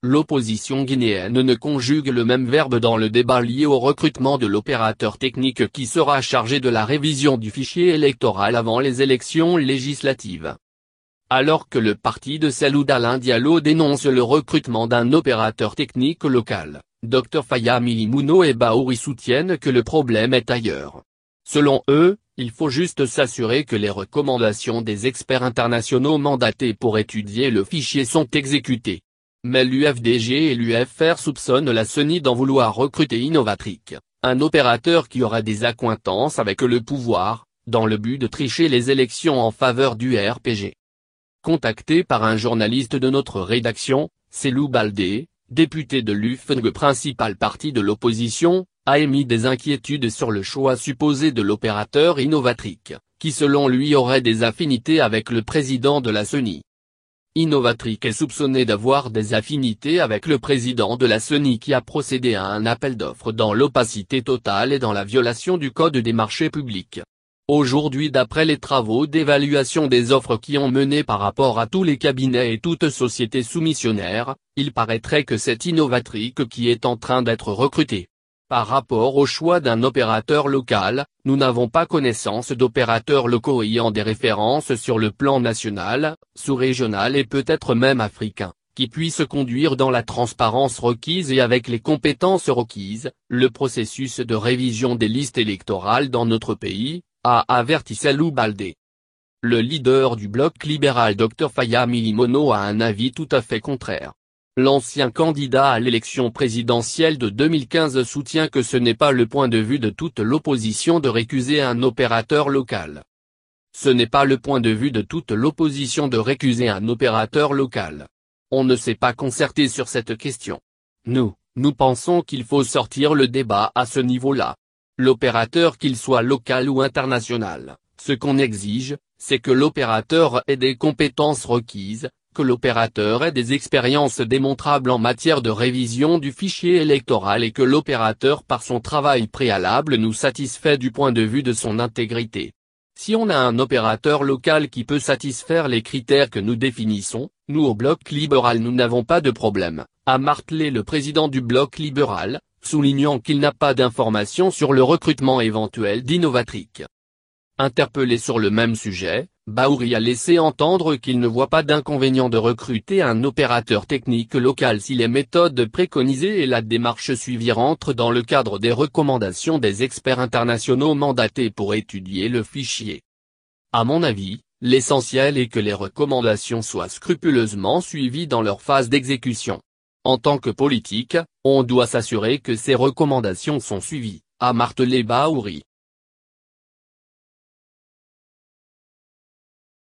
l'opposition guinéenne ne conjugue le même verbe dans le débat lié au recrutement de l'opérateur technique qui sera chargé de la révision du fichier électoral avant les élections législatives. Alors que le parti de Cellou Dalein Diallo dénonce le recrutement d'un opérateur technique local, Dr Faya Milimono et Bahouri soutiennent que le problème est ailleurs. Selon eux, il faut juste s'assurer que les recommandations des experts internationaux mandatés pour étudier le fichier sont exécutées. Mais l'UFDG et l'UFR soupçonnent la CENI d'en vouloir recruter Innovatric, un opérateur qui aura des accointances avec le pouvoir, dans le but de tricher les élections en faveur du RPG. Contacté par un journaliste de notre rédaction, Cellou Baldé, député de l'UFNG principal parti de l'opposition, a émis des inquiétudes sur le choix supposé de l'opérateur Innovatric, qui selon lui aurait des affinités avec le président de la CENI. Innovatric est soupçonné d'avoir des affinités avec le président de la CENI qui a procédé à un appel d'offres dans l'opacité totale et dans la violation du Code des marchés publics. Aujourd'hui, d'après les travaux d'évaluation des offres qui ont mené par rapport à tous les cabinets et toutes sociétés soumissionnaires, il paraîtrait que c'est Innovatric qui est en train d'être recruté. Par rapport au choix d'un opérateur local, nous n'avons pas connaissance d'opérateurs locaux ayant des références sur le plan national, sous-régional et peut-être même africain, qui puissent conduire dans la transparence requise et avec les compétences requises, le processus de révision des listes électorales dans notre pays, a averti Cellou Baldé. Le leader du bloc libéral Dr Faya Milimono a un avis tout à fait contraire. L'ancien candidat à l'élection présidentielle de 2015 soutient que ce n'est pas le point de vue de toute l'opposition de récuser un opérateur local. Ce n'est pas le point de vue de toute l'opposition de récuser un opérateur local. On ne s'est pas concerté sur cette question. Nous pensons qu'il faut sortir le débat à ce niveau-là. L'opérateur qu'il soit local ou international, ce qu'on exige, c'est que l'opérateur ait des compétences requises, que l'opérateur ait des expériences démontrables en matière de révision du fichier électoral et que l'opérateur par son travail préalable nous satisfait du point de vue de son intégrité. Si on a un opérateur local qui peut satisfaire les critères que nous définissons, nous au bloc libéral nous n'avons pas de problème, a martelé le président du bloc libéral, soulignant qu'il n'a pas d'informations sur le recrutement éventuel d'Innovatric. Interpellé sur le même sujet, Bahouri a laissé entendre qu'il ne voit pas d'inconvénient de recruter un opérateur technique local si les méthodes préconisées et la démarche suivie rentrent dans le cadre des recommandations des experts internationaux mandatés pour étudier le fichier. À mon avis, l'essentiel est que les recommandations soient scrupuleusement suivies dans leur phase d'exécution. En tant que politique, on doit s'assurer que ces recommandations sont suivies, a martelé Bahouri.